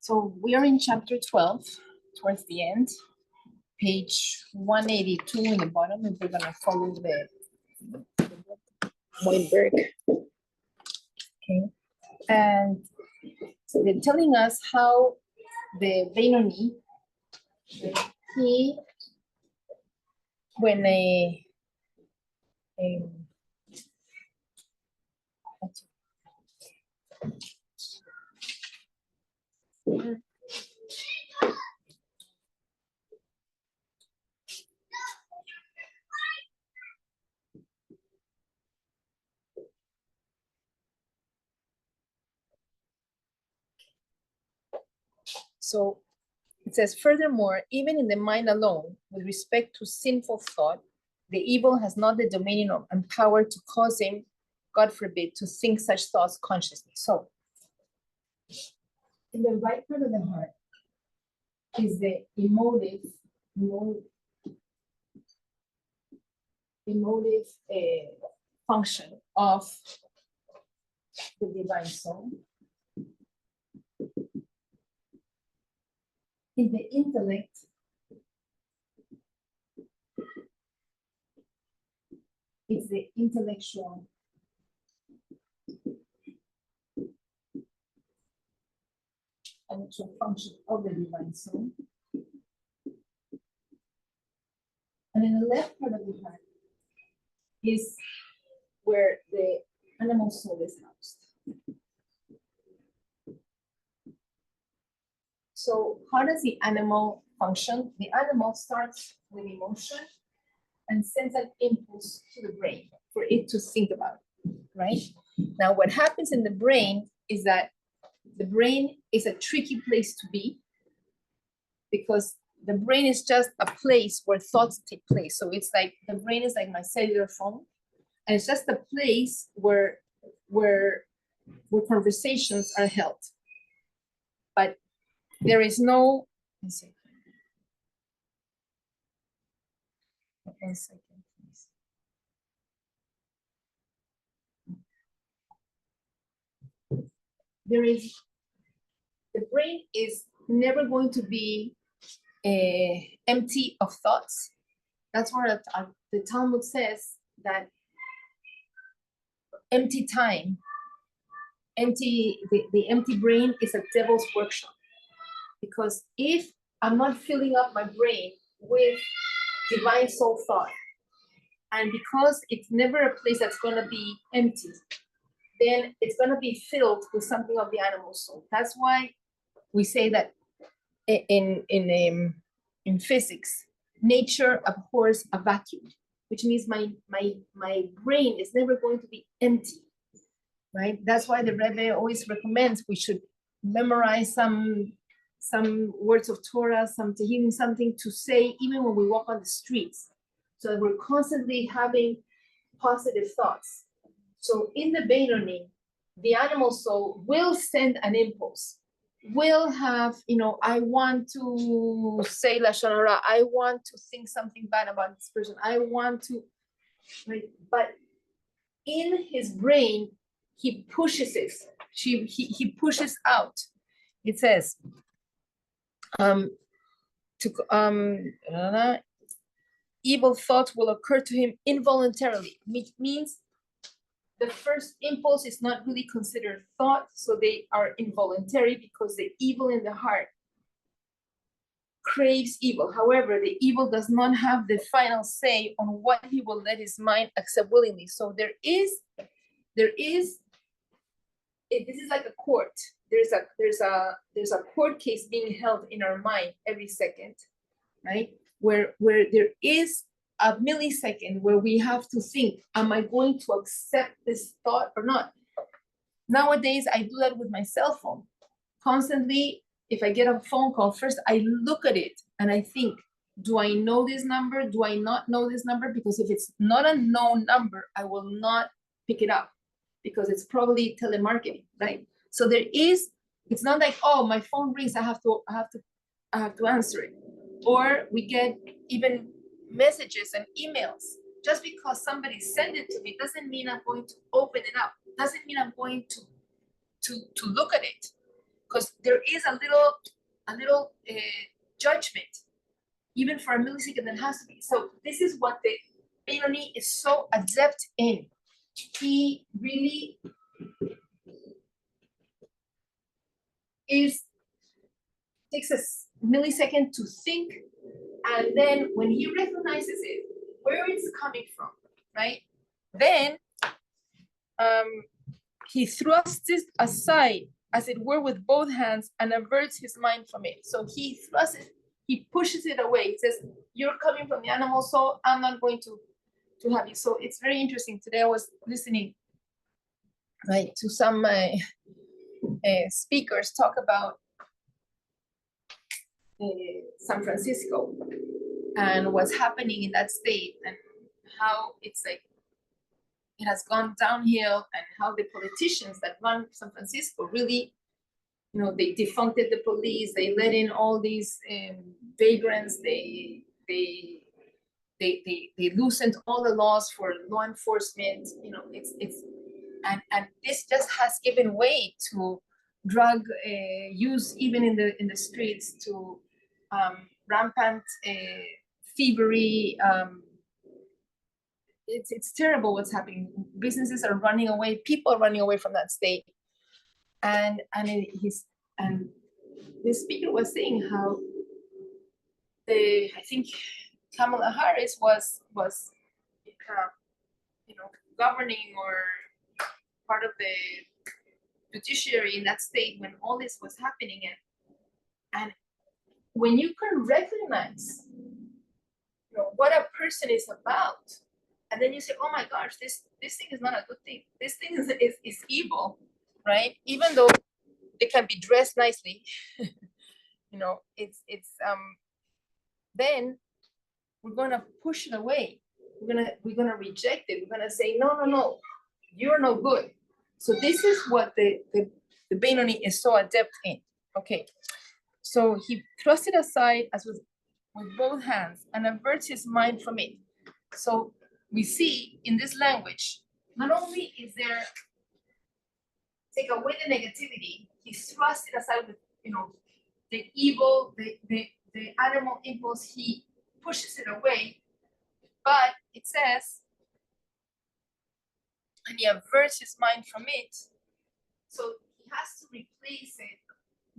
So we are in chapter 12, towards the end, page 182 in the bottom, and we're gonna follow the Weinberg. Okay, and so they're telling us how the Beinoni, he, when so it says, furthermore, even in the mind alone, with respect to sinful thought, the evil has not the dominion and power to cause him, God forbid, to think such thoughts consciously. So, in the right part of the heart is the emotive function of the divine soul. In the intellect, it's the intellectual function of the divine soul. And in the left part of the heart is where the animal soul is housed. So how does the animal function? The animal starts with emotion and sends an impulse to the brain for it to think about it, right? Now, what happens in the brain is that the brain is a tricky place to be because the brain is just a place where thoughts take place. So it's like the brain is like my cellular phone, and it's just a place where conversations are held. But there is no, let's see. One second, please. The brain is never going to be empty of thoughts. That's where the Talmud says that empty time, the empty brain is a devil's workshop. Because if I'm not filling up my brain with divine soul thought, and because it's never a place that's going to be empty, then it's going to be filled with something of the animal soul. That's why we say that in physics, nature abhors a vacuum, which means my brain is never going to be empty, right? That's why the Rebbe always recommends we should memorize some words of Torah, some Tehillim, something to say even when we walk on the streets, so that we're constantly having positive thoughts. So in the Beinoni, the animal soul will send an impulse, will have, I want to say Lashon Hara, I want to think something bad about this person, I want to, right? But in his brain, he pushes it, he pushes out. It says, evil thoughts will occur to him involuntarily, which means the first impulse is not really considered thought, so they are involuntary because the evil in the heart craves evil. However, the evil does not have the final say on what he will let his mind accept willingly. So this is like a court. There's a court case being held in our mind every second, right? Where there is a millisecond where we have to think, am I going to accept this thought or not? Nowadays, I do that with my cell phone. Constantly, if I get a phone call, first I look at it and I think, do I know this number? Do I not know this number? Because if it's not a known number, I will not pick it up because it's probably telemarketing, right? So it's not like, oh, my phone rings, I have to answer it. Or we get even messages and emails. Just because somebody sent it to me doesn't mean I'm going to open it up. Doesn't mean I'm going to look at it. because there is a little judgment, even for a millisecond, that has to be. So this is what the Beinoni is so adept in. He really takes a millisecond to think, and then when he recognizes it, where it's coming from, right? Then he thrusts it aside, as it were, with both hands, and averts his mind from it. So he thrusts it, he pushes it away. He says, "You're coming from the animal soul. I'm not going to have you." So it's very interesting. Today I was listening, right, to some speakers talk about San Francisco and what's happening in that state, and how it's like it has gone downhill, and how the politicians that run San Francisco really, they defuncted the police, they let in all these vagrants, they loosened all the laws for law enforcement. It's and this just has given way to drug use, even in the streets, to rampant thievery. It's terrible what's happening. Businesses are running away, people are running away from that state, and the speaker was saying how I think Kamala Harris was governing or part of the judiciary in that state when all this was happening, and when you can recognize what a person is about, and then you say, "Oh my gosh, this thing is not a good thing. This thing is evil," right? Even though it can be dressed nicely, it's then we're gonna push it away. We're gonna reject it. We're gonna say, no, you're no good. So this is what the Beinoni is so adept in. Okay, so he thrusts it aside as with both hands, and averts his mind from it. So we see in this language, not only is there take away the negativity, he thrusts it aside with the evil, the animal impulse, he pushes it away, but it says, and he averts his mind from it. So he has to replace it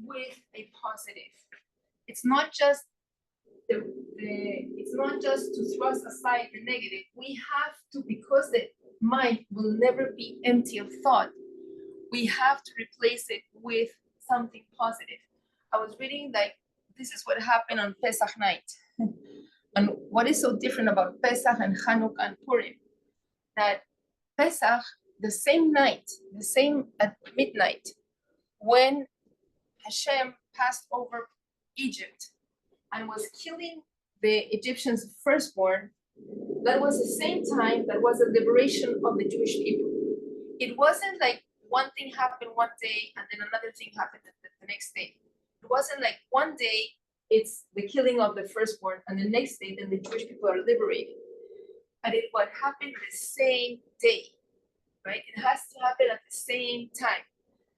with a positive. It's not just it's not just to thrust aside the negative. We have to, because the mind will never be empty of thought, we have to replace it with something positive. I was reading, like, this is what happened on Pesach night. And what is so different about Pesach and Hanukkah and Purim, that Pesach, the same night, the same at midnight, when Hashem passed over Egypt and was killing the Egyptians' firstborn, that was the same time that was the liberation of the Jewish people. It wasn't like one thing happened one day and then another thing happened the next day. It wasn't like one day it's the killing of the firstborn, and the next day then the Jewish people are liberated. And it what happened the same day, right? It has to happen at the same time.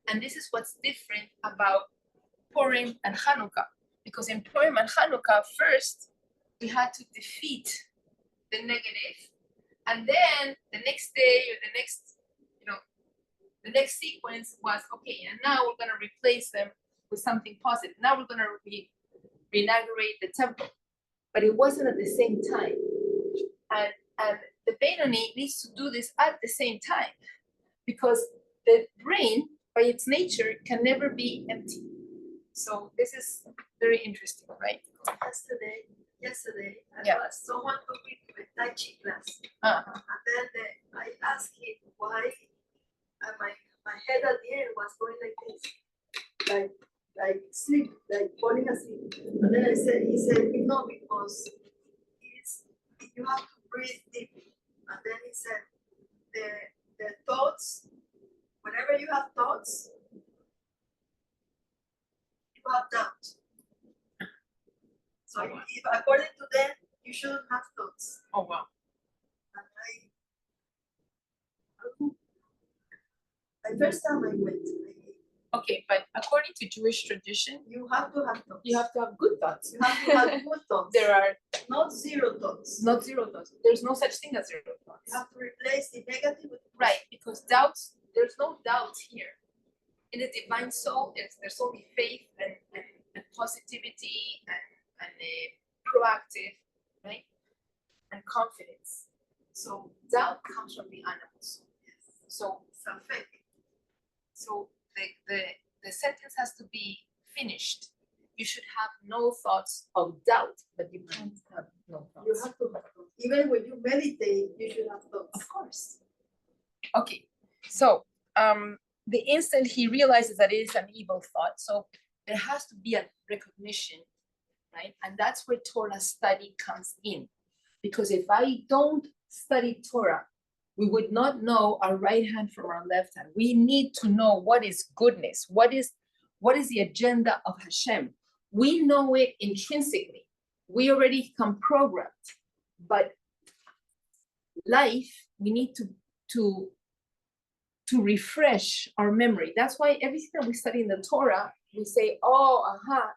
And this is what's different about Purim and Hanukkah. Because in Purim and Hanukkah, first we had to defeat the negative, and then the next day or the next sequence was, okay, and now we're going to replace them with something positive. Now we're going to reinaugurate the temple, but it wasn't at the same time. And the Beinoni needs to do this at the same time, because the brain, by its nature, can never be empty. So this is very interesting, right? Yesterday, Yeah. Someone took me to a Tai Chi class, Uh-huh. and then I asked him why my head at the end was going like this, like sleep, like falling asleep. And then he said, no, because you have to breathe deeply. And then he said, the thoughts, whenever you have thoughts, you have doubt. So if according to them, you shouldn't have thoughts. Oh, wow. And the first time I went, Okay, but according to Jewish tradition, You have to have thoughts. you have to have good thoughts. You have to have good thoughts. There are not zero thoughts. not zero thoughts. There's no such thing as zero thoughts. You have to replace the negative with Right, because doubts, there's no doubt here. In the divine soul, there's only faith and positivity and proactive, right? And confidence. So doubt comes from the animals. So So the sentence has to be finished. You should have no thoughts of doubt, but you can't have no thoughts. You have to have thoughts. Even when you meditate, you should have thoughts. Of course. Okay, so the instant he realizes that it is an evil thought, so there has to be a recognition, right? And that's where Torah study comes in. Because if I don't study Torah, we would not know our right hand from our left hand. We need to know what is goodness, what is the agenda of Hashem. We know it intrinsically. We already come programmed, but life, we need to refresh our memory. That's why everything that we study in the Torah, we say,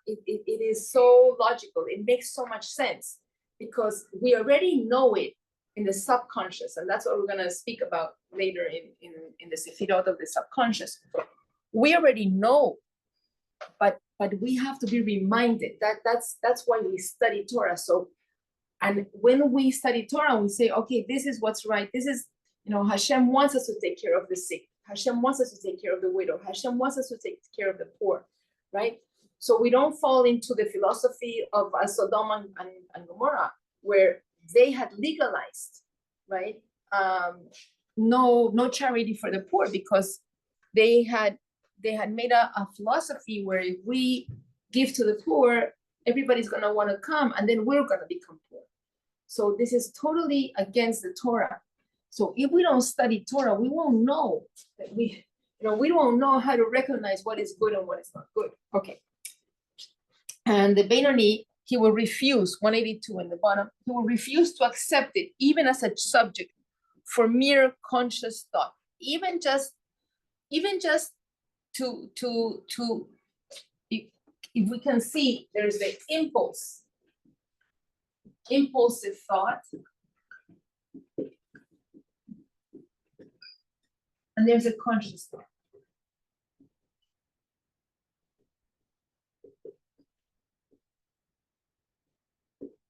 it is so logical. It makes so much sense because we already know it in the subconscious, and that's what we're going to speak about later in the Sefirot of the subconscious. We already know, but we have to be reminded that's why we study Torah. So, and when we study Torah, we say, okay, this is what's right. This is, Hashem wants us to take care of the sick. Hashem wants us to take care of the widow. Hashem wants us to take care of the poor, right? So we don't fall into the philosophy of Sodom and Gomorrah, where they had legalized, right? No charity for the poor because they had made a philosophy where if we give to the poor, everybody's gonna want to come, and then we're gonna become poor. So this is totally against the Torah. So if we don't study Torah, we won't know that we won't know how to recognize what is good and what is not good. Okay. And the Beinoni, he will refuse, 182 in the bottom, he will refuse to accept it, even as a subject for mere conscious thought. Even just to if we can see there's the impulsive thought, and there's a conscious thought.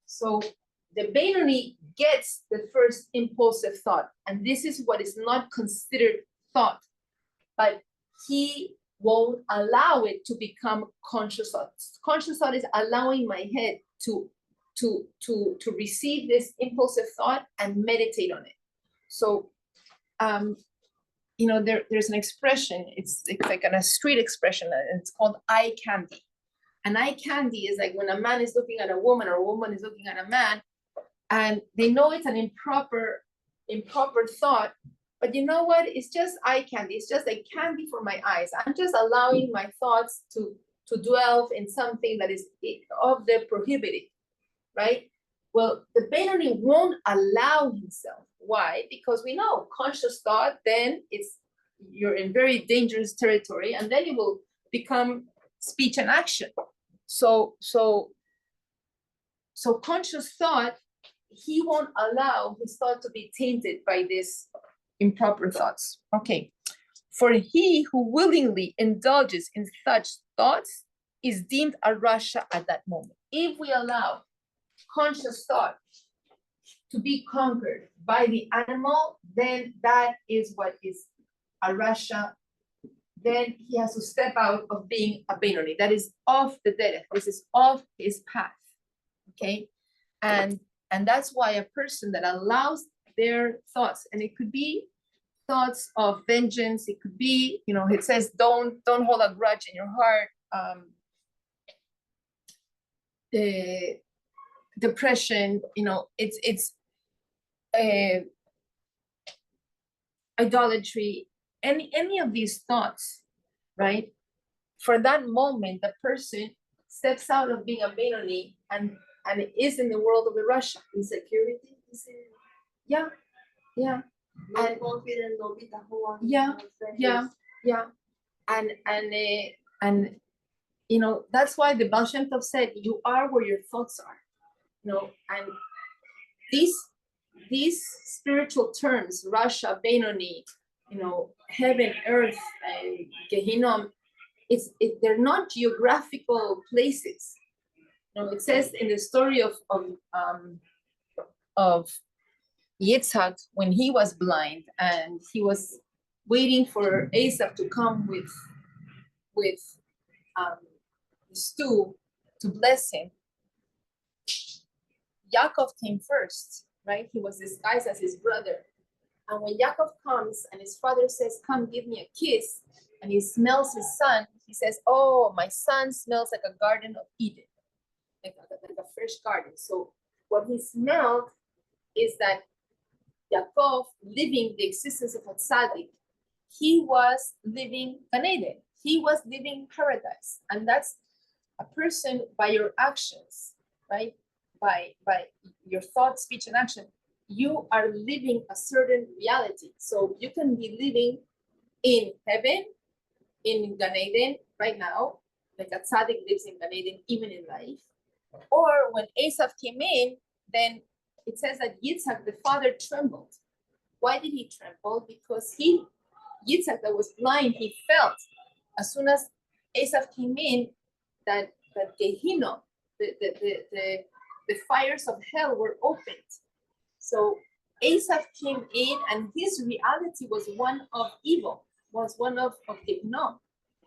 So the Beinoni gets the first impulsive thought, and this is what is not considered thought, but he won't allow it to become conscious thought. Conscious thought is allowing my head to receive this impulsive thought and meditate on it. So, there's an expression, it's like a street expression, and it's called eye candy. And eye candy is like when a man is looking at a woman or a woman is looking at a man, and they know it's an improper thought, but you know what? It's just eye candy. It's just like candy for my eyes. I'm just allowing my thoughts to dwell in something that is of the prohibited, right? Well, the Beinoni won't allow himself. Why? Because we know conscious thought, then you're in very dangerous territory, and then it will become speech and action. So conscious thought, he won't allow his thought to be tainted by these improper thoughts. Okay. For he who willingly indulges in such thoughts is deemed a rasha at that moment. If we allow conscious thought to be conquered by the animal, then that is what is a rasha. Then he has to step out of being a Beinoni. That is off the derech. This is off his path. Okay, and that's why a person that allows their thoughts, and it could be thoughts of vengeance. It could be, it says don't hold a grudge in your heart. Depression. It's idolatry. Any of these thoughts, right? For that moment, the person steps out of being a Beinoni and is in the world of the rasha. Insecurity. Yeah. No confident, no bitachon. Yeah. and you know, that's why the Baal Shem Tov said, you are where your thoughts are, you know. And these spiritual terms, Rasha, Beinoni, you know, heaven, earth, Gehinnom, they're not geographical places. You know, it says in the story of Yitzhak, when he was blind and he was waiting for Esau to come with the stew to bless him. Yaakov came first, right? He was disguised as his brother. And when Yaakov comes and his father says, come give me a kiss, and he smells his son, he says, oh, my son smells like a garden of Eden, like a fresh garden. So what he smelled is that Yaakov, living the existence of a tzaddik, he was living Gan Eden. He was living paradise. And that's a person by your actions, right? By your thought, speech, and action, you are living a certain reality. So you can be living in heaven, in Gan Eden right now, like a tzaddik lives in Gan Eden, even in life. Or when Esau came in, then it says that Yitzhak, the father, trembled. Why did he tremble? Because Yitzhak, that was blind, he felt as soon as Esau came in that Gehinnom, the fires of hell were opened. So Esau came in, and his reality was one of evil, was one of Gehinnom.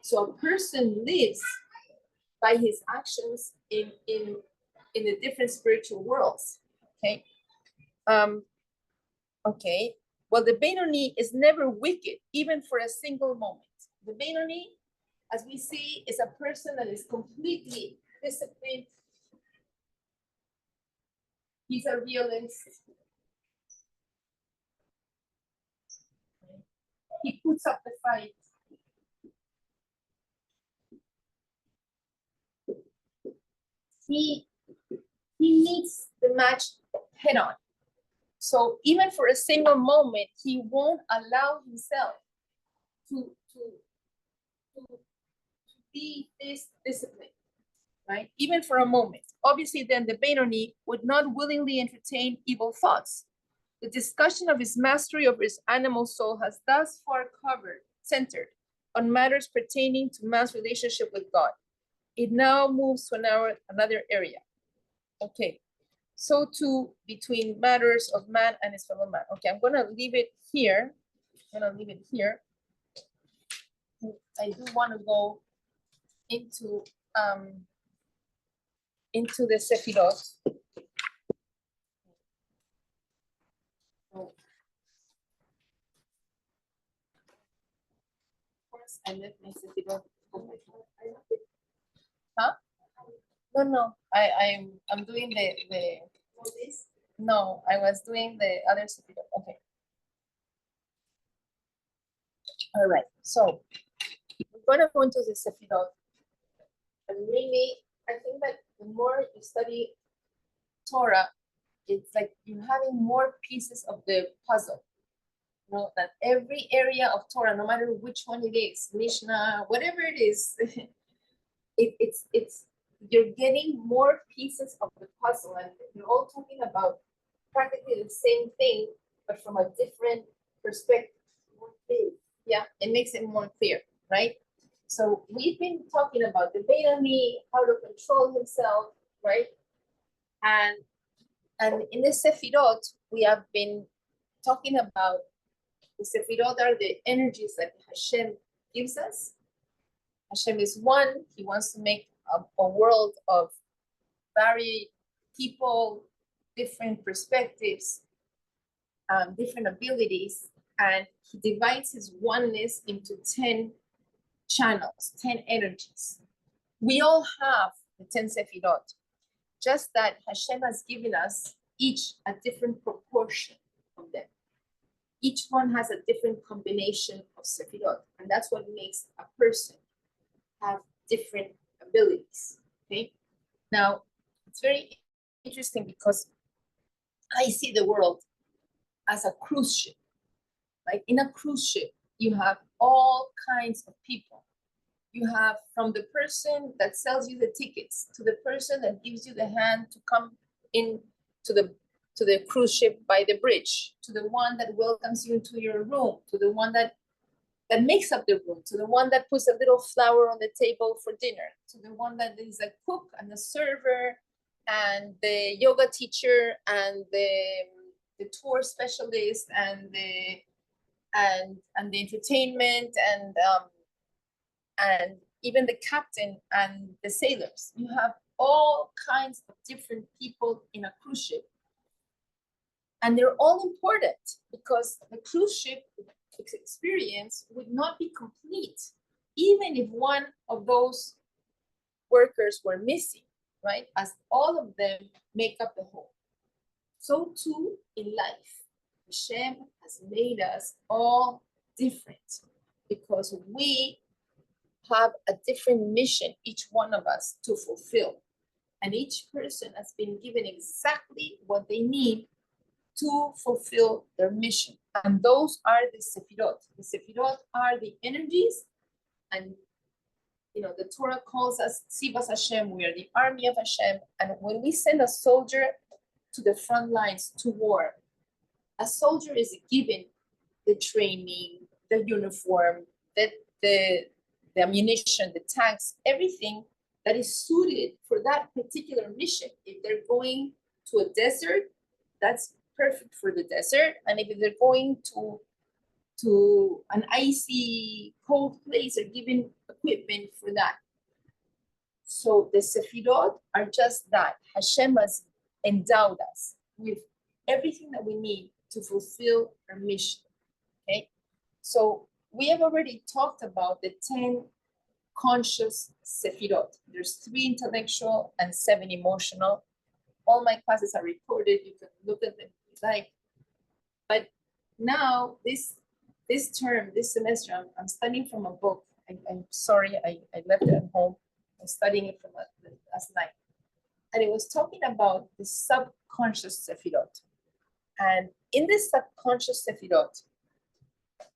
So a person lives by his actions in the different spiritual worlds. Okay. Okay. Well, the Beinoni is never wicked, even for a single moment. The Beinoni, as we see, is a person that is completely disciplined. He's a realist. He puts up the fight. He meets the match head on. So even for a single moment, he won't allow himself to be this disciplined, right? Even for a moment. Obviously, then the Beinoni would not willingly entertain evil thoughts. The discussion of his mastery over his animal soul has thus far centered on matters pertaining to man's relationship with God. It now moves to another area. Okay, so too between matters of man and his fellow man. Okay, I'm gonna leave it here. I do want to go into the Sefirot. I left my Sefirot. Huh? No. I'm doing the this. No, I was doing the other Sefirot. Okay. All right. So we're gonna go into the Sefirot. And really, I think that the more you study Torah, it's like you're having more pieces of the puzzle. You know, that every area of Torah, no matter which one it is, Mishnah, whatever it is, it's you're getting more pieces of the puzzle, and you're all talking about practically the same thing, but from a different perspective. Yeah, it makes it more clear, right? So we've been talking about the Beinoni, how to control himself, right? And in the Sefirot, we have been talking about the Sefirot are the energies that Hashem gives us. Hashem is one. He wants to make a world of varied people, different perspectives, different abilities, and he divides his oneness into 10 channels, 10 energies. We all have the 10 Sefirot, just that Hashem has given us each a different proportion of them. Each one has a different combination of Sefirot, and that's what makes a person have different abilities. Okay. Now, it's very interesting because I see the world as a cruise ship. Like in a cruise ship, you have all kinds of people. You have from the person that sells you the tickets to the person that gives you the hand to come in to the cruise ship by the bridge, to the one that welcomes you into your room, to the one that makes up the room, to the one that puts a little flower on the table for dinner, to the one that is a cook and a server and the yoga teacher and the tour specialist and the entertainment and even the captain and the sailors. You have all kinds of different people in a cruise ship. And they're all important because the cruise ship experience would not be complete even if one of those workers were missing, right? As all of them make up the whole. So too in life, Hashem has made us all different because we have a different mission, each one of us, to fulfill. And each person has been given exactly what they need to fulfill their mission. And those are the Sefirot. The Sefirot are the energies. And the Torah calls us Tzivas Hashem. We are the army of Hashem. And when we send a soldier to the front lines to war, a soldier is given the training, the uniform, the ammunition, the tanks, everything that is suited for that particular mission. If they're going to a desert, that's perfect for the desert. And if they're going to an icy, cold place, they're given equipment for that. So the Sefirot are just that. Hashem has endowed us with everything that we need to fulfill our mission. Okay, so we have already talked about the 10 conscious Sefirot. There's 3 intellectual and 7 emotional. All my classes are recorded. You can look at them if you like. But now this term, this semester, I'm studying from a book. I'm sorry, I left it at home. I'm studying it from last night. And it was talking about the subconscious Sefirot. And in this subconscious Sefirot,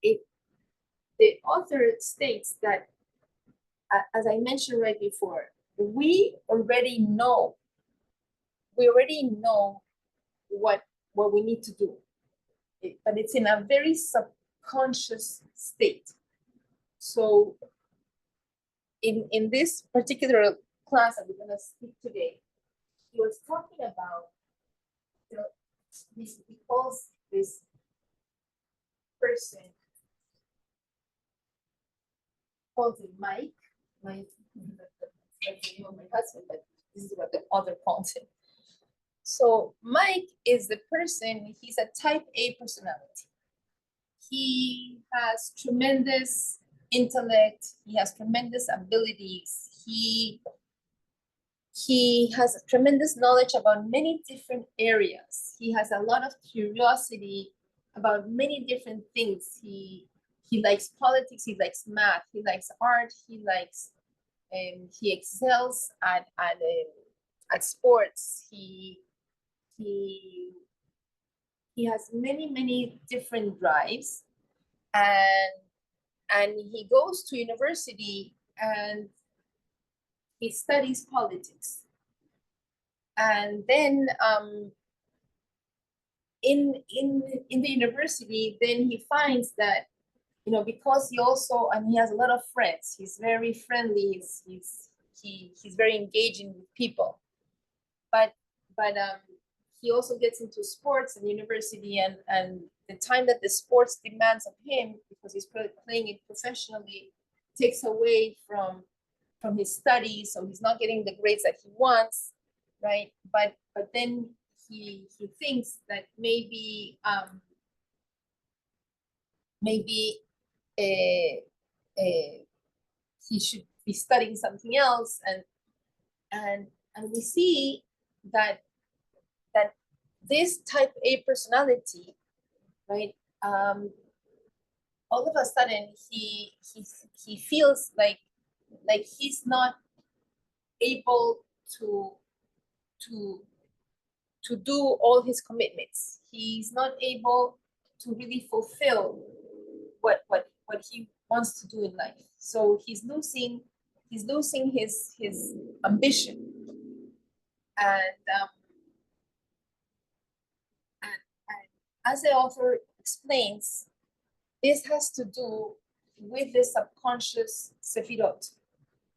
the author states that, as I mentioned right before, we already know what we need to do, but it's in a very subconscious state. So in this particular class that we're going to speak today, he was talking about, he calls this person, calls it Mike. That's the name of my husband, but this is what the author calls him. So Mike is the person, he's a type A personality. He has tremendous intellect, he has tremendous abilities, he has tremendous knowledge about many different areas. He has a lot of curiosity about many different things. He likes politics, he likes math, he likes art, he excels at sports. He has many different drives, and he goes to university and he studies politics. And then in the university, then he finds that, because he has a lot of friends, he's very friendly, he's very engaging with people, but he also gets into sports and university, and the time that the sports demands of him, because he's playing it professionally, takes away from his studies, so he's not getting the grades that he wants, right? But then he thinks that maybe he should be studying something else, and we see that this type A personality, right? All of a sudden he feels like he's not able to do all his commitments. He's not able to really fulfill what wants to do in life. So he's losing his ambition. And as the author explains, this has to do with the subconscious Sefirot.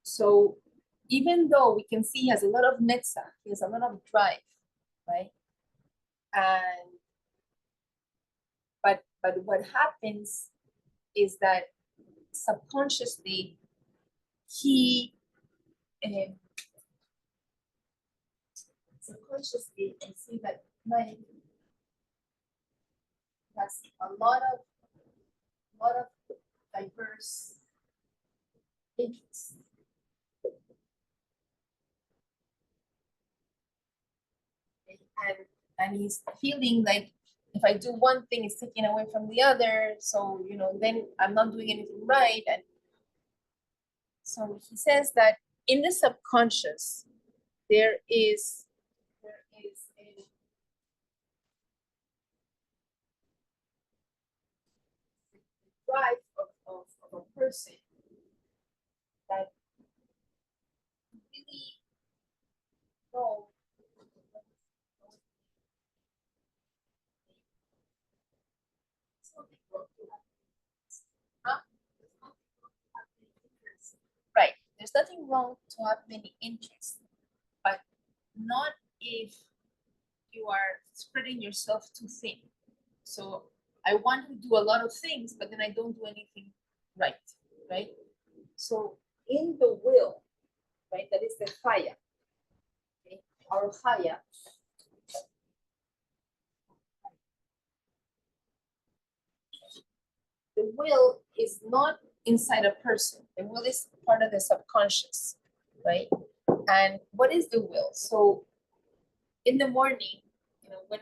So even though we can see he has a lot of netzach, he has a lot of drive, right? And but what happens is that subconsciously he um, subconsciously I see that like has a lot of diverse interests. And he's feeling like if I do one thing, it's taken away from the other. So, then I'm not doing anything right. And so he says that in the subconscious, there is a drive of a person that really know something wrong to have. Huh? Right. There's nothing wrong to have many interests, but not if you are spreading yourself too thin. So I want to do a lot of things, but then I don't do anything right, right? So in the will, right, that is the chaya, okay? Our chaya, the will is not inside a person. The will is part of the subconscious, right? And what is the will? So in the morning, when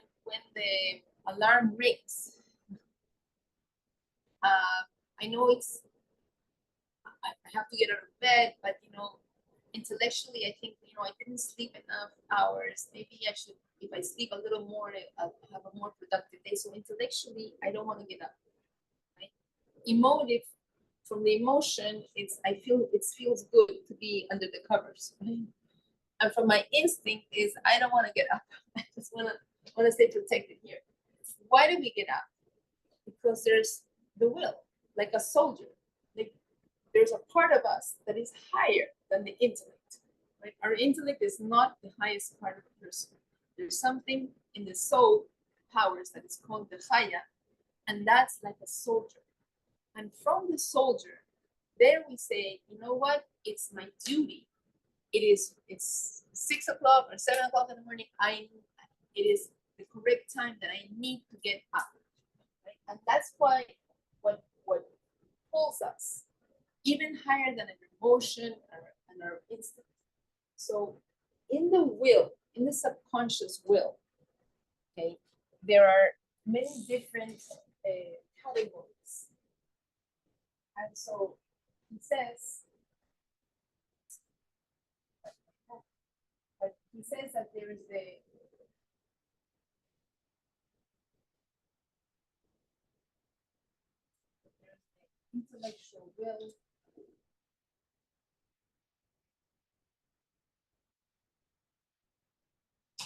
the alarm rings, I know I have to get out of bed, but intellectually, I think I didn't sleep enough hours. Maybe I should, if I sleep a little more, I'll have a more productive day. So intellectually, I don't want to get up. Right? Emotive, from the emotion, it feels good to be under the covers. Right? And from my instinct is I don't want to get up. I just want to stay protected here. Why do we get up? Because there's the will, like a soldier. Like there's a part of us that is higher than the intellect. Right? Our intellect is not the highest part of the person. There's something in the soul powers that is called the chaya, and that's like a soldier. And from the soldier, there we say, you know what? It's my duty. It's 6 o'clock or 7 o'clock in the morning. It is the correct time that I need to get up. Right? And that's why what pulls us even higher than an emotion and our instinct. So in the will, in the subconscious will, okay, there are many different categories. And so he says, that there is the intellectual will,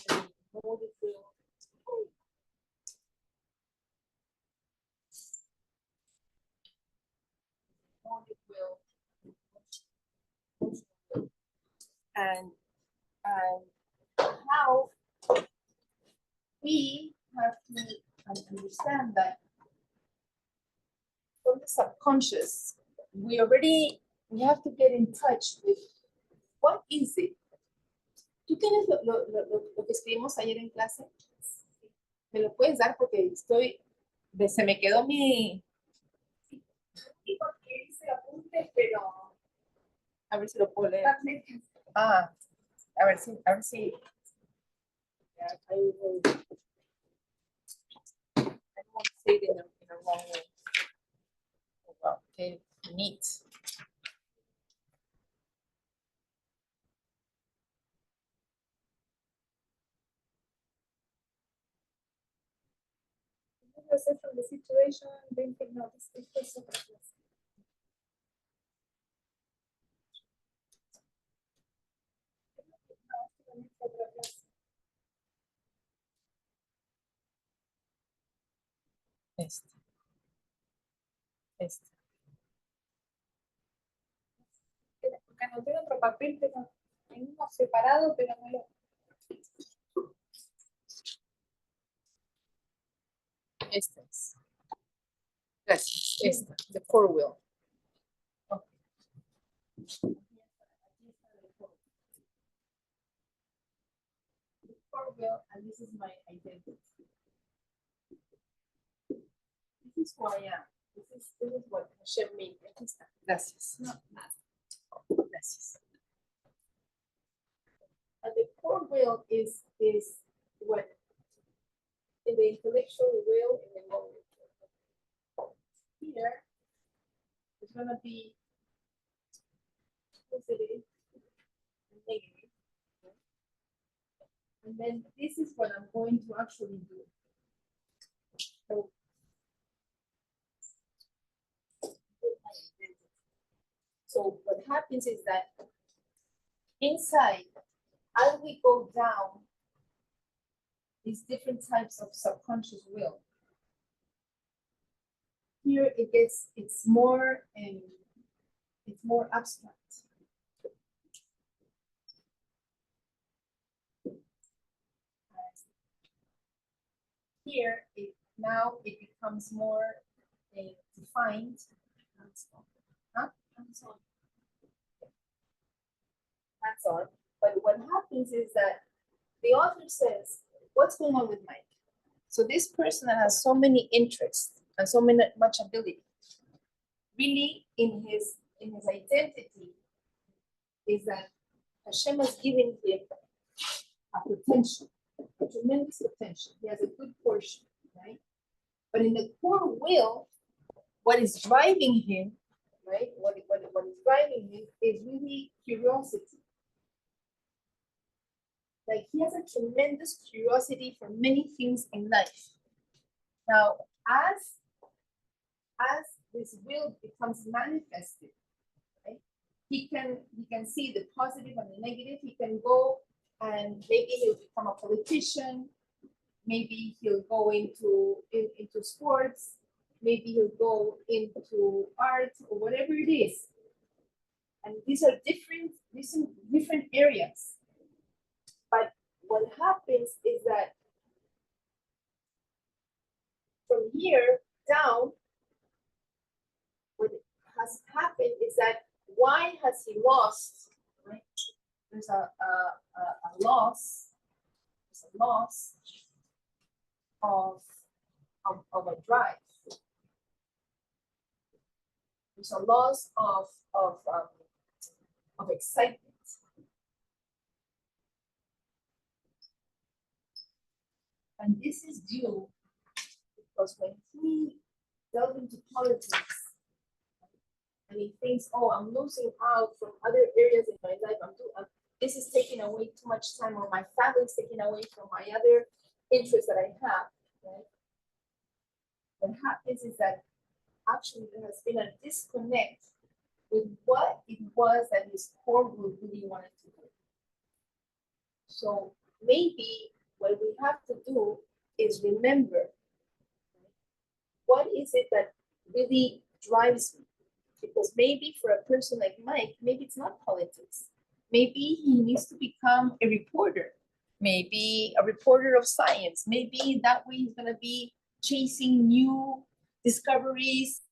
the motive will, motive will, and how we have to understand that from the subconscious, we have to get in touch with what is it. ¿Tú tienes lo que escribimos ayer en clase? ¿Me lo puedes dar? Porque se me quedó mi... Sí, porque hice apuntes, pero... A ver si lo puedo leer. Ah, a ver si... Yeah, I don't want to say it in a wrong way. Oh, wow, okay, neat. From the situation, then take notice. Este. Este. Porque no tengo otro papel, pero tengo uno separado, pero no lo. Esta es. Gracias. Esta, the four wheel. Okay. The four wheel, and this is my identity. This is who I am. This is what Hashem made. Aquí está. Gracias. No, nada. Gracias. And the core will is what in the intellectual will in the moment. Here is gonna be positive and negative. And then this is what I'm going to actually do. So what happens is that inside, as we go down these different types of subconscious will, here it's more abstract. Here now it becomes more defined. Huh? That's on. But what happens is that the author says, what's going on with Mike? So this person that has so many interests and so much ability, really in his identity is that Hashem has given him a potential, a tremendous potential. He has a good portion, right? But in the core will, what is driving him, right? What is driving him is really curiosity. Like he has a tremendous curiosity for many things in life. Now, as this will becomes manifested, right? He can see the positive and the negative. He can go and maybe he'll become a politician. Maybe he'll go into sports. Maybe he'll go into art or whatever it is. And these are different areas. But what happens is that from here down, what has happened is that why has he lost? Right? There's a loss. There's a loss of a drive. There's a loss of excitement. And this is due because when he delved into politics and he thinks, oh, I'm losing out from other areas in my life, this is taking away too much time, or my family is taking away from my other interests that I have, right? What happens is that actually there has been a disconnect with what it was that his core group really wanted to do. So maybe what we have to do is remember, what is it that really drives me? Because maybe for a person like Mike, maybe it's not politics. Maybe he needs to become a reporter, maybe a reporter of science. Maybe that way he's going to be chasing new discoveries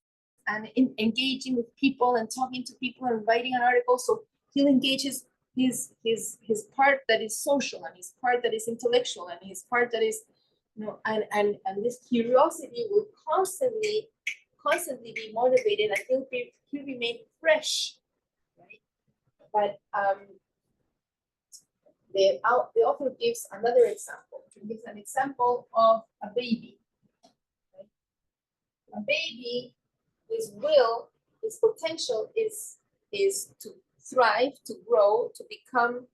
and engaging with people and talking to people and writing an article. So he'll engage his part that is social and his part that is intellectual and his part that is, and this curiosity will constantly be motivated, and he'll remain fresh, right? But the author gives another example. He gives an example of a baby. Right? A baby, his potential is to thrive, to grow, to become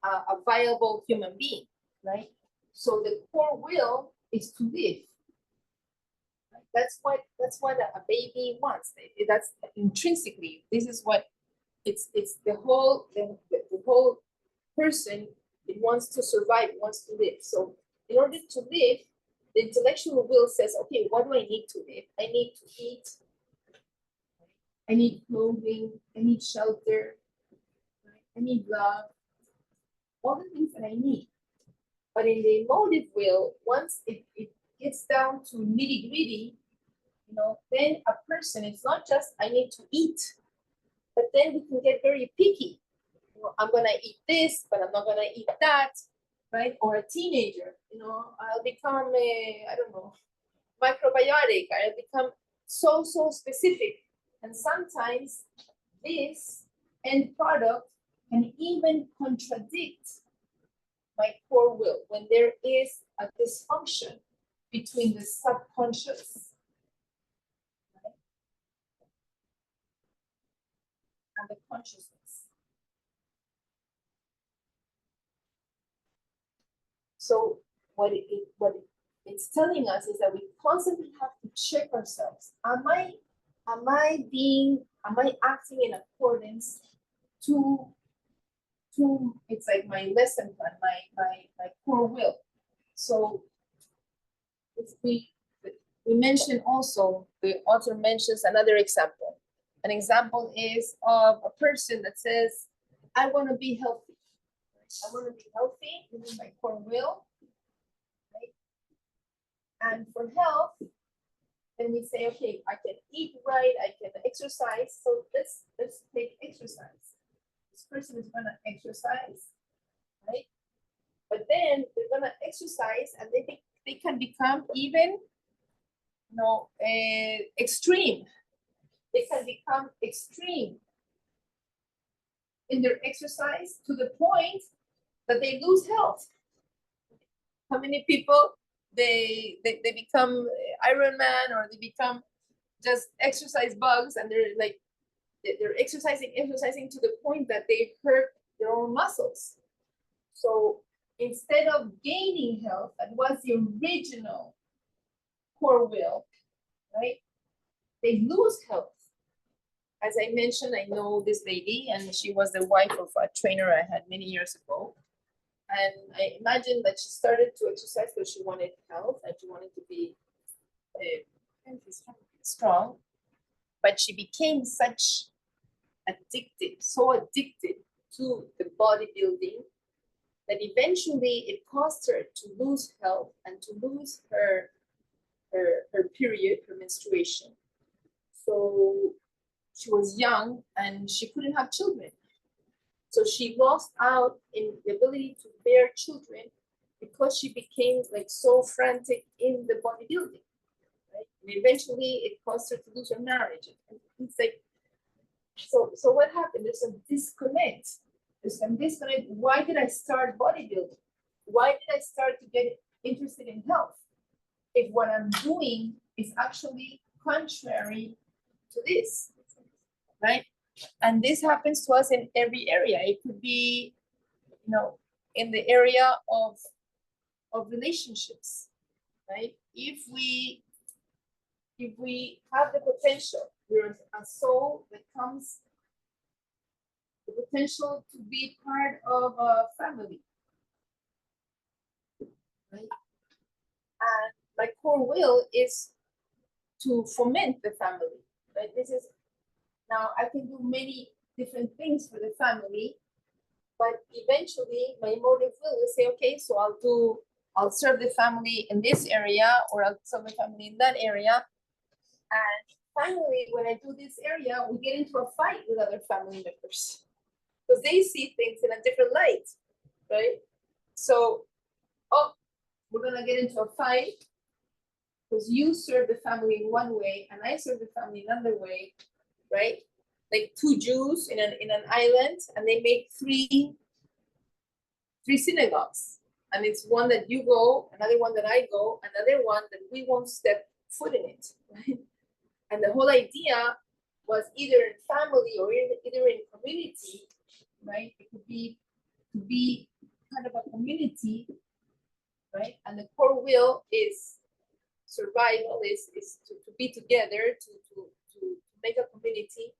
a viable human being, right? So the core will is to live. Right? That's what a baby wants. That's intrinsically. This is what it's the whole person. It wants to survive. It wants to live. So in order to live, The intellectual will says, okay, what do I need to live? I need to eat. I need clothing. I need shelter. Right? I need love. All the things that I need. But in the emotive will, once it gets down to nitty gritty, then a person, it's not just I need to eat, but then we can get very picky. I'm gonna eat this, but I'm not gonna eat that, right? Or a teenager, I'll become I don't know, microbiotic. I'll become so specific, and sometimes this end product can even contradict my core will when there is a dysfunction between the subconscious, right, and the consciousness. So what it's telling us is that we constantly have to check ourselves. Am I acting in accordance to it's like my lesson plan, my core will. So if we mention also, the author mentions another example. An example is of a person that says, I want to be healthy. I want to be healthy, this is my core will. Right? And for health, then we say, okay, I can eat right, I can exercise. So let's take exercise. This person is gonna exercise, right? But then they're gonna exercise and they can become even extreme. They can become extreme in their exercise to the point that they lose health. How many people they become Iron Man, or they become just exercise bugs, and they're exercising to the point that they hurt their own muscles. So instead of gaining health, that was the original core will, right? They lose health. As I mentioned, I know this lady, and she was the wife of a trainer I had many years ago. And I imagine that she started to exercise because she wanted health and she wanted to be strong. But she became so addicted to the bodybuilding, that eventually it caused her to lose health and to lose her period, her menstruation. So she was young and she couldn't have children. So she lost out in the ability to bear children because she became so frantic in the bodybuilding, right? And eventually it caused her to lose her marriage. And it's so what happened? There's a disconnect. Why did I start bodybuilding? Why did I start to get interested in health if what I'm doing is actually contrary to this, right? And this happens to us in every area. It could be, in the area of relationships, right? If we have the potential, we're a soul that comes, the potential to be part of a family, right? And my core will is to foment the family, right? Now I can do many different things for the family, but eventually my emotive will say, okay, so I'll serve the family in this area, or I'll serve the family in that area. And finally, when I do this area, we get into a fight with other family members because they see things in a different light, right? So, we're gonna get into a fight because you serve the family in one way and I serve the family another way, right? Like two Jews in an island, and they make three synagogues, and it's one that you go, another one that I go, another one that we won't step foot in it, right? And the whole idea was either in family or either in community, right? It could be to be kind of a community, right? And the core will is survival, is to be together, to make a community.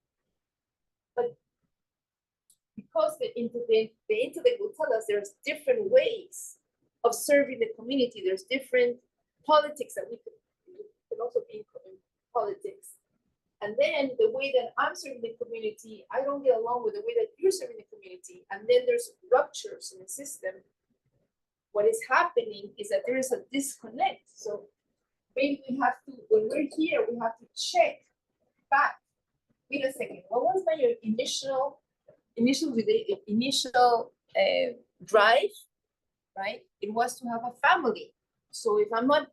But because the intellect will tell us there's different ways of serving the community, there's different politics that we could also be in politics. And then the way that I'm serving the community, I don't get along with the way that you're serving the community. And then there's ruptures in the system. What is happening is that there is a disconnect. So maybe we have to, when we're here, we have to check back. Wait a second, what was my initial drive, right? It was to have a family. So if I'm not,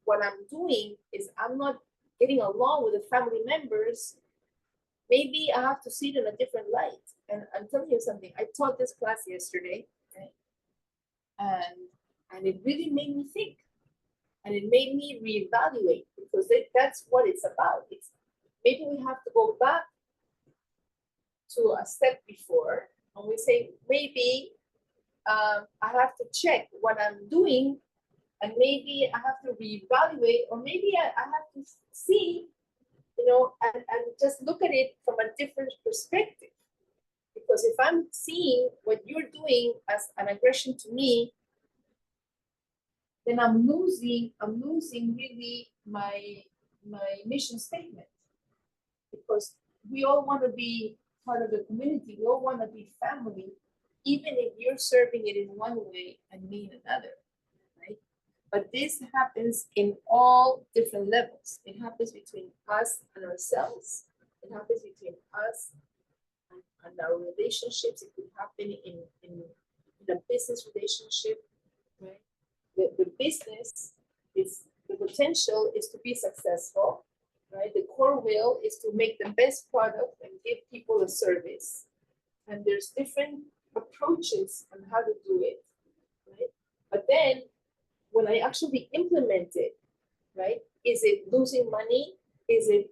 what I'm doing is I'm not getting along with the family members, maybe I have to see it in a different light. And I'm telling you something, I taught this class yesterday, right? And it really made me think. And it made me reevaluate, because that's what it's about. It's maybe we have to go back to a step before, and we say, maybe I have to check what I'm doing, and maybe I have to reevaluate, or maybe I have to see, and just look at it from a different perspective. Because if I'm seeing what you're doing as an aggression to me, then I'm losing really my mission statement. Because we all want to be part of the community, we all want to be family, even if you're serving it in one way and me in another, right? But this happens in all different levels. It happens between us and ourselves. It happens between us and our relationships. It could happen in a business relationship, right? The business is, the potential is to be successful, right? The core will is to make the best product and give people a service. And there's different approaches on how to do it, right? But then when I actually implement it, right? Is it losing money? Is it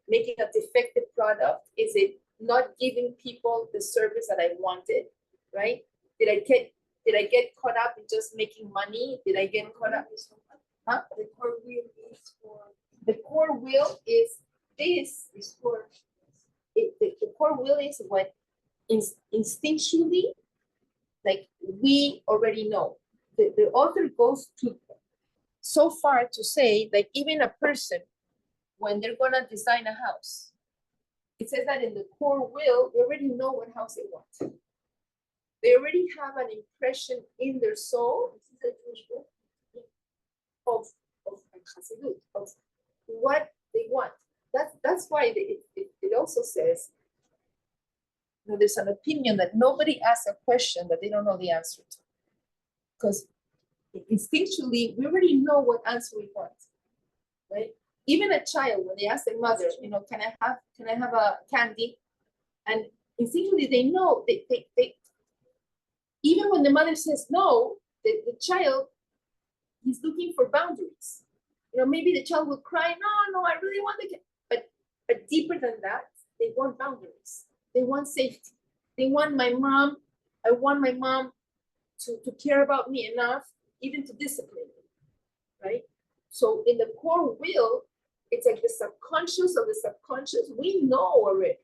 making a defective product? Is it not giving people the service that I wanted, right? Did I get caught up in just making money? Did I get caught up in something? Huh? The core will is for The core will is this. is for The core will is what instinctually, like, we already know. The author goes to so far to say, like, even a person, when they're gonna design a house, it says that in the core will, they already know what house they want. They already have an impression in their soul, this is a Jewish book, of Chassidut, of what they want. That's why it also says, there's an opinion that nobody asks a question that they don't know the answer to. Because instinctually, we already know what answer we want, right? Even a child, when they ask their mother, can I have a candy? And instinctually, they know, they even when the mother says no, the child, he's looking for boundaries. Maybe the child will cry, no, I really want the candy. But deeper than that, they want boundaries. They want safety. They want my mom. I want my mom to care about me enough, even to discipline me, right? So in the core will, it's like the subconscious of the subconscious. We know already.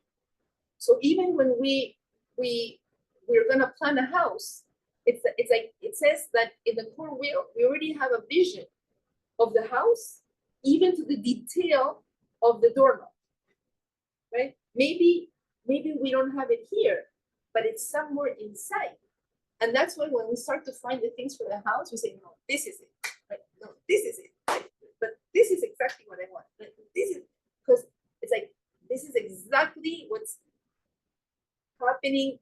So even when we're gonna plan a house, it's like it says that in the core will, we already have a vision of the house, even to the detail of the doorknob, right? Maybe we don't have it here, but it's somewhere inside. And that's why when we start to find the things for the house, we say, no, this is it, right? No, this is it, right? But this is exactly what I want. This is, because it's like, this is exactly what's happening.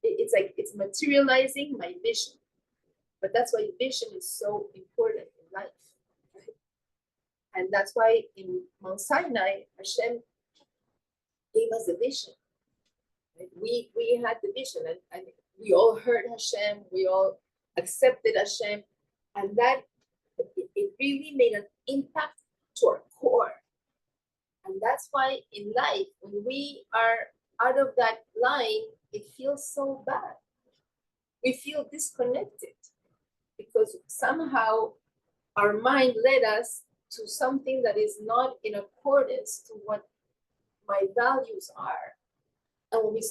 It's like, it's materializing my vision. But that's why vision is so important in life, right? And that's why in Mount Sinai, Hashem gave us the vision. Right? We had the vision, and we all heard Hashem, we all accepted Hashem, and that it really made an impact to our core. And that's why in life, when we are out of that line, it feels so bad. We feel disconnected because somehow our mind led us to something that is not in accordance to what my values are. And when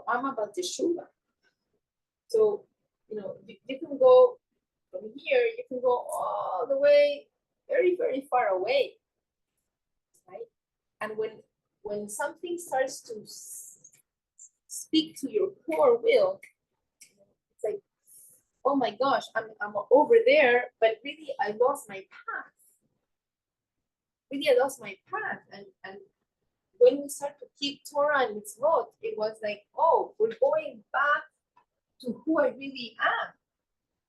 I'm about teshuva. So, you can go from here, you can go all the way very, very far away, right? And when something starts to speak to your core will, it's like, oh my gosh, I'm over there, but really I lost my path. Really, I lost my path. And when we start to keep Torah and mitzvot, it was like, oh, we're going back to who I really am.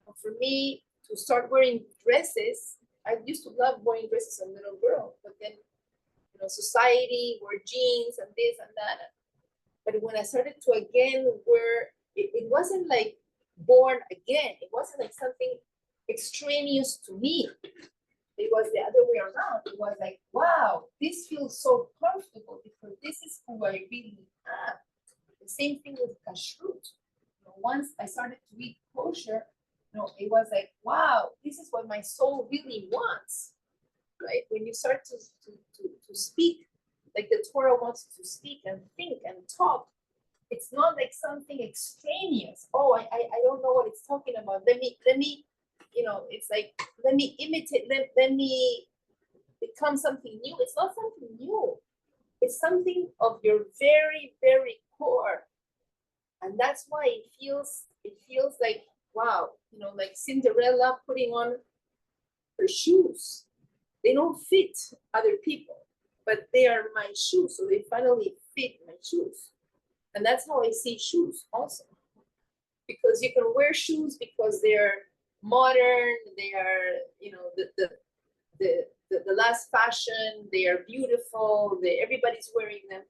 And for me to start wearing dresses, I used to love wearing dresses as a little girl, but then, you know, society wore jeans and this and that. But when I started to again wear, it wasn't like born again. It wasn't like something extraneous to me. It was the other way around. It was like, wow, this feels so comfortable because this is who I really am. The same thing with kashrut. You know, once I started to eat kosher, you know, it was like, wow, this is what my soul really wants, right? When you start to speak like the Torah wants to speak and think and talk, it's not like something extraneous. Oh, I don't know what it's talking about. Let me, you know, it's like, let me imitate, let me become something new. It's not something new. It's something of your very, very core. And that's why it feels like, wow, you know, like Cinderella putting on her shoes. They don't fit other people, but they are my shoes. So they finally fit my shoes. And that's how I see shoes also. Because you can wear shoes because they're modern, they are, you know, the last fashion, they are beautiful, everybody's wearing them.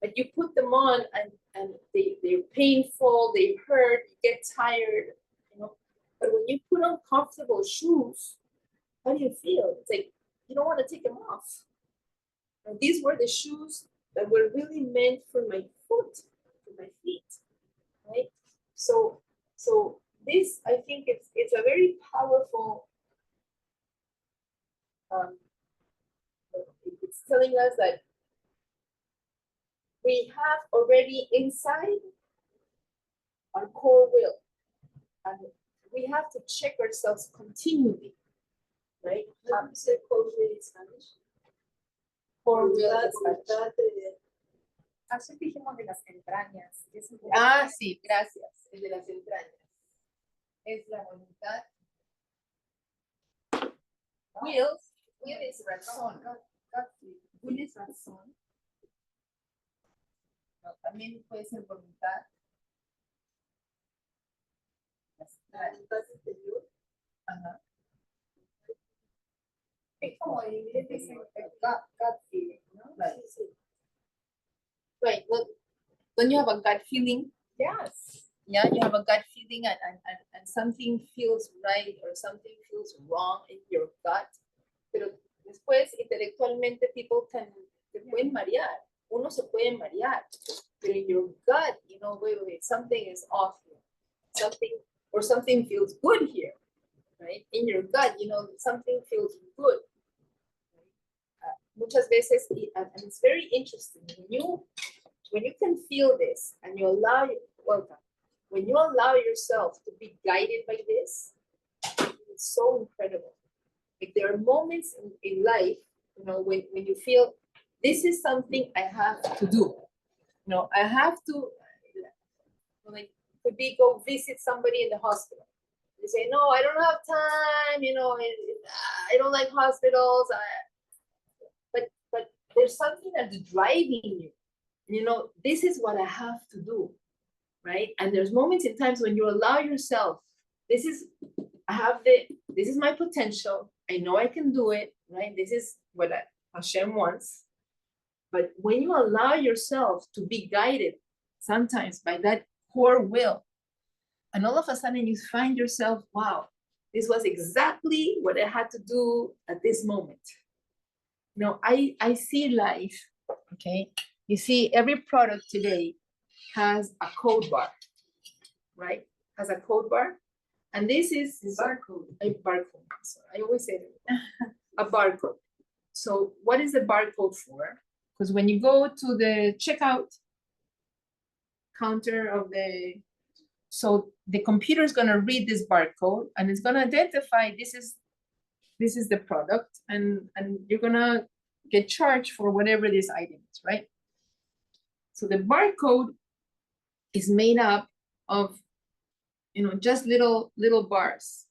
But you put them on and they're painful, they hurt, you get tired, you know. But when you put on comfortable shoes, how do you feel? It's like you don't want to take them off. And these were the shoes that were really meant for my foot, for my feet, right? So this, I think it's a very powerful, it's telling us that we have already inside our core will, and we have to check ourselves continually, right? How do you say core will in Spanish? Core will in Spanish. Así dijimos de las entrañas. Ah, sí, gracias. El de las entrañas. Es la voluntad. Will is Ratzon. Will is Ratzon. No, también puede ser voluntad. Ajá. Es como en inglés dicen gut feeling, ¿no? Right. Right. Well, don't you have a gut feeling? Yes. Yeah, you have a gut feeling and something feels right or something feels wrong in your gut. Pero después, intelectualmente, people te pueden marear. Uno se puede marear. Pero in your gut, you know, wait, something is off here. Something feels good here, right? In your gut, you know, something feels good. Muchas veces, and it's very interesting, when you can feel this and you allow, when you allow yourself to be guided by this, it's so incredible. Like there are moments in life, you know, when you feel this is something I have to do. You know, I have to, like, could be go visit somebody in the hospital. You say, no, I don't have time, you know, I don't like hospitals. But there's something that's driving you. You know, this is what I have to do, right? And there's moments in times when you allow yourself, this is my potential. I know I can do it, right? This is what Hashem wants. But when you allow yourself to be guided sometimes by that core will, and all of a sudden you find yourself, wow, this was exactly what I had to do at this moment. You know, I see life, okay? You see, every product today has a code bar, right? Has a code bar. And this is a barcode. So I always say a barcode. So what is the barcode for? Because when you go to the checkout counter of so the computer is going to read this barcode and it's going to identify this is this is the product, and you're gonna get charged for whatever this item is, right? So the barcode is made up of, just little bars,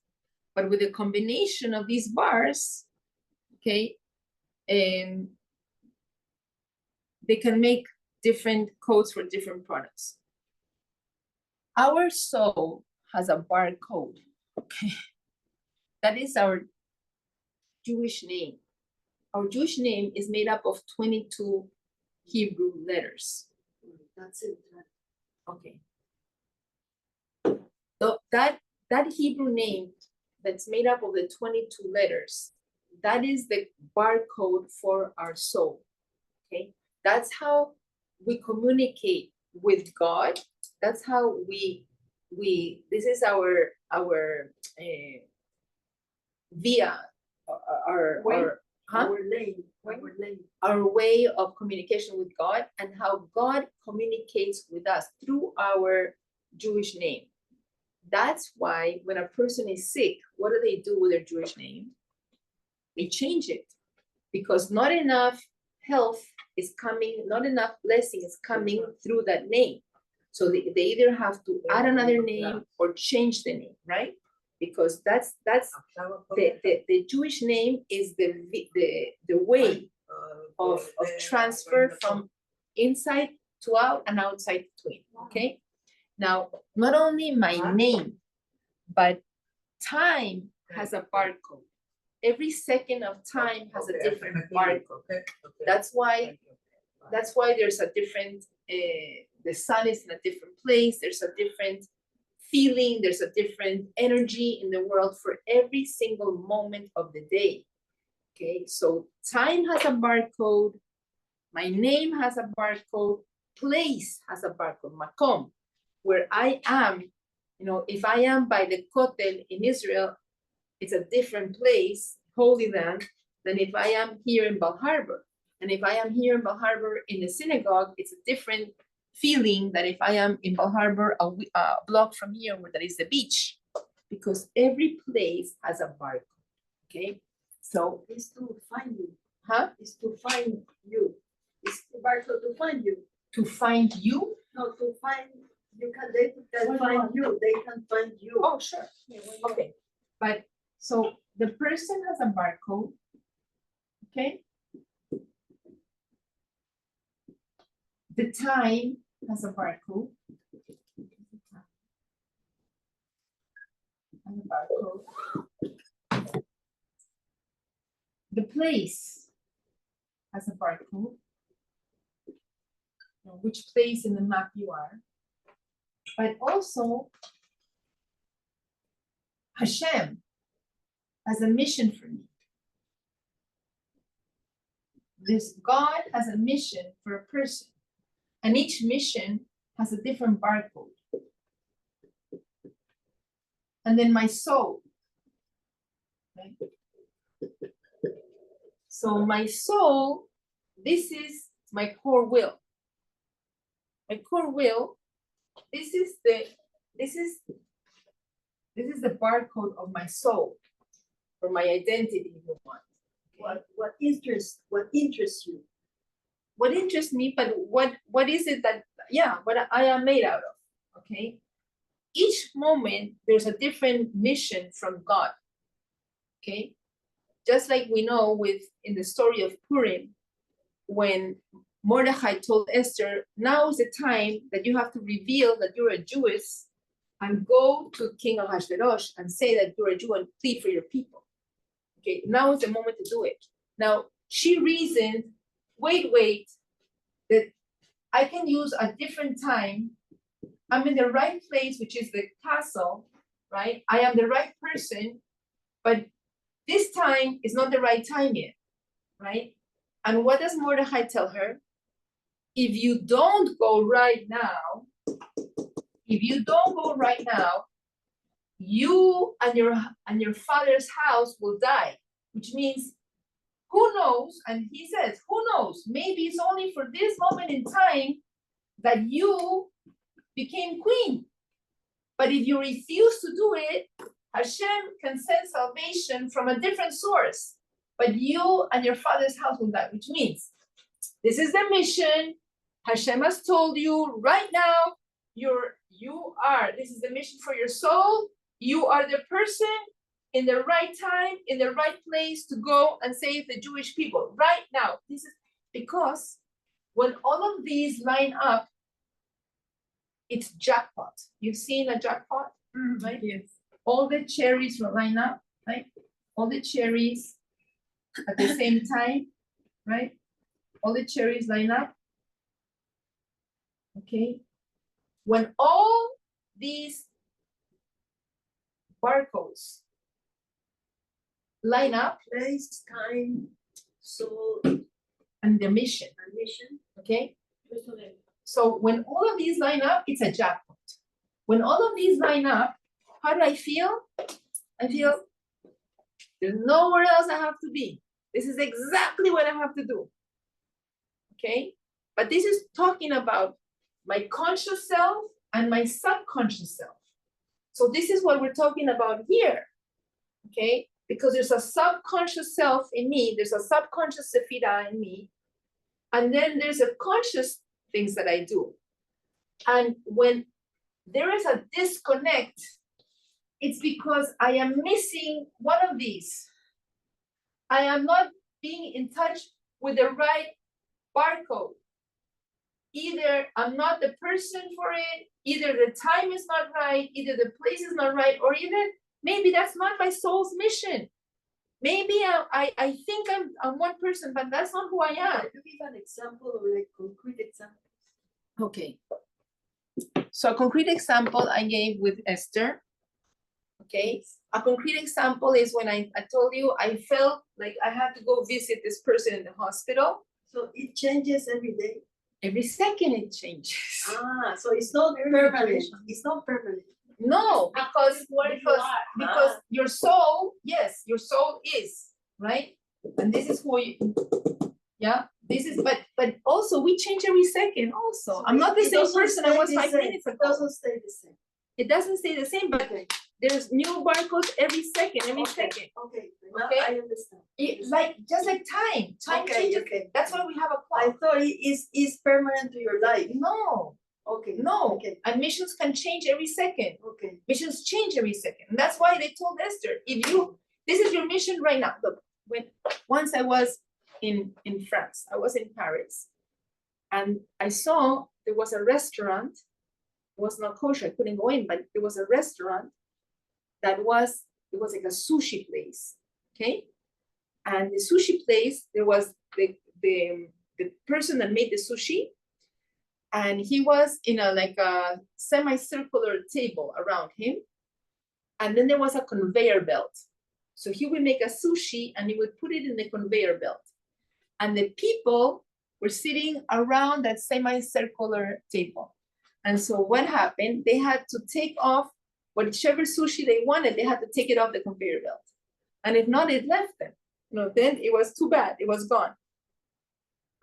but with a combination of these bars, okay, they can make different codes for different products. Our soul has a barcode, okay? That is our Jewish name. Our Jewish name is made up of 22 Hebrew letters. That's it. Okay. So that Hebrew name that's made up of the 22 letters, that is the barcode for our soul. Okay. That's how we communicate with God. That's how this is our via our way of communication with God, and how God communicates with us through our Jewish name. That's why when a person is sick, what do they do with their Jewish name? They change it, because not enough health is coming, not enough blessing is coming through that name. So they either have to add another name or change the name, right? Because that's the Jewish name is the way of transfer from inside to out and outside to in. Okay. Now, not only my name, but time has a barcode. Every second of time has a different barcode. That's why there's a different. The sun is in a different place. There's a different feeling. There's a different energy in the world for every single moment of the day. Okay, so time has a barcode. My name has a barcode. Place has a barcode. Makom, where I am. If I am by the Kotel in Israel, it's a different place, Holy Land, than if I am here in Bal Harbor. And if I am here in Bal Harbor in the synagogue, it's a different feeling than if I am in Bal Harbor a block from here where there is the beach, because every place has a barcode. Okay, so it's to find you. Huh? It's to find you. It's the barcode to find you. To find you? No, to find you can. They can find you. They can find you. Oh, sure. Okay, but so the person has a barcode. Okay. The time has a barcode. And a barcode. The place has a barcode. Which place in the map you are. But also, Hashem has a mission for me. This God has a mission for a person. And each mission has a different barcode. And then my soul. Okay? So my soul, this is my core will. My core will, this is the barcode of my soul, or my identity, if you want. What interests you? What interests me, but what is it that, what I am made out of, okay? Each moment, there's a different mission from God, okay? Just like we know in the story of Purim, when Mordechai told Esther, now is the time that you have to reveal that you're a Jewess and go to King Ahasuerus and say that you're a Jew and plead for your people. Okay, now is the moment to do it. Now, she reasoned, wait, that I can use a different time. I'm in the right place, which is the castle, right? I am the right person, but this time is not the right time yet, right? And what does Mordechai tell her? If you don't go right now, you and your father's house will die, which means, who knows? And he says, who knows? Maybe it's only for this moment in time that you became queen. But if you refuse to do it, Hashem can send salvation from a different source, but you and your father's house will die, which means this is the mission. Hashem has told you right now, this is the mission for your soul. You are the person in the right time, in the right place to go and save the Jewish people right now. This is because when all of these line up, it's jackpot. You've seen a jackpot, right? Yes. All the cherries will line up, right? All the cherries at the same time, right? All the cherries line up. Okay. When all these barcodes line up, Place, time, soul, and the mission, and mission. okay? So when all of these line up, it's a jackpot. When all of these line up, how do I feel? I feel there's nowhere else I have to be. This is exactly what I have to do. Okay? But this is talking about my conscious self and my subconscious self. So this is what we're talking about here. Okay? Because there's a subconscious self in me, there's a subconscious Sefirah in me, and then there's a conscious things that I do. And when there is a disconnect, it's because I am missing one of these. I am not being in touch with the right barcode. Either I'm not the person for it, either the time is not right, either the place is not right, or even maybe that's not my soul's mission. Maybe I think I'm one person, but that's not who I am. Could you give an example or a concrete example? Okay. So a concrete example I gave with Esther. Okay. A concrete example is when I told you I felt like I had to go visit this person in the hospital. So it changes every day. Every second it changes. So it's not permanent. It's not permanent. No, because your soul, yes, your soul is, right? And this is who you, yeah, this is, but also we change every second also. So I'm not the it same doesn't person I stay was the 5 same. minutes ago. It doesn't stay the same. It doesn't stay the same, but Okay. there's new barcodes every second. Okay. Now Okay. I understand. It's like, just like time changes. Okay. That's why we have a I clock. thought it is permanent to your life. No, Okay. no. Okay. And missions can change every second. Okay. Missions change every second. And that's why they told Esther, this is your mission right now. Look, once I was in France, I was in Paris, and I saw there was a restaurant. It was not kosher, I couldn't go in, but there was a restaurant it was like a sushi place, okay? And the sushi place, there was the person that made the sushi, and he was in a semicircular table around him, and then there was a conveyor belt. So he would make a sushi and he would put it in the conveyor belt, and the people were sitting around that semicircular table. And so what happened? They had to take off whichever sushi they wanted. They had to take it off the conveyor belt, and if not, it left them. Then it was too bad. It was gone.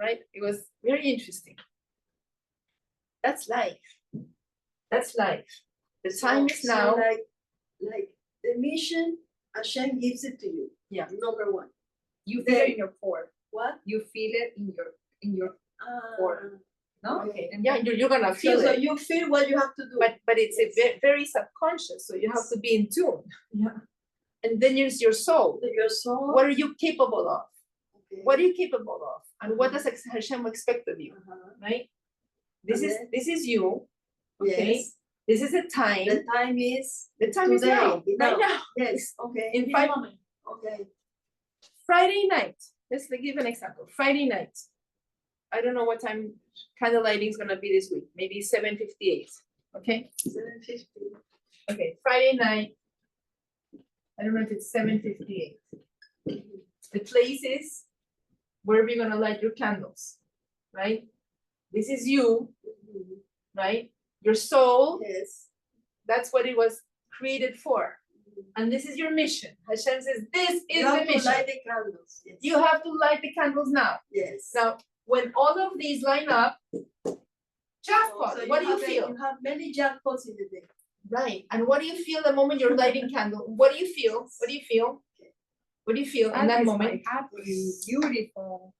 Right? It was very interesting. That's life. That's life. The time is now. So like the mission, Hashem gives it to you. Yeah. Number one. You feel it in your core. What? You feel it in your core. No? Okay. And yeah, you're gonna feel So it. you feel what you have to do. But it's a very subconscious, so you have to be in tune. Yeah. And then there's your soul. Your soul. What are you capable of? Okay. What are you capable of? And what does Hashem expect of you? Right? This is you. Okay. Yes. This is the time. The time is is today, now. Right now. Yes. Okay. In 5 Okay. Friday night. Let's give an example. Friday night. I don't know what time candle lighting is gonna be this week. Maybe 7:58. Okay. 7:50. Okay. Friday night. I don't know if it's 7:58. The place is where we're gonna light your candles, right? This is you, right? Your soul. Yes. That's what it was created for. And this is your mission. Hashem says, this is You the have to mission. light the candles. Yes. You have to light the candles now. Yes. Now, when all of these line up, jackpot, So what do you have feel? You have many jackpots in the day. Right. And what do you feel the moment you're lighting candle? What do you feel? What do you feel? What do you feel in that moment? Happy, beautiful,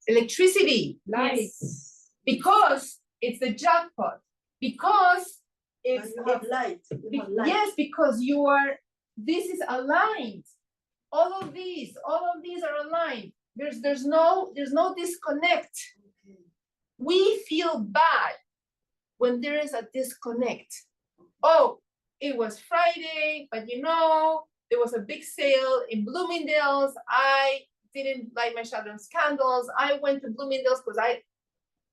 Electricity. light. Yes. Because it's the jackpot. Because And it's, you have light. You have light. yes, because you are, this is aligned. All of these are aligned. There's no disconnect. Okay. We feel bad when there is a disconnect. Oh, it was Friday, but there was a big sale in Bloomingdale's. I didn't light my children's candles. I went to Bloomingdale's because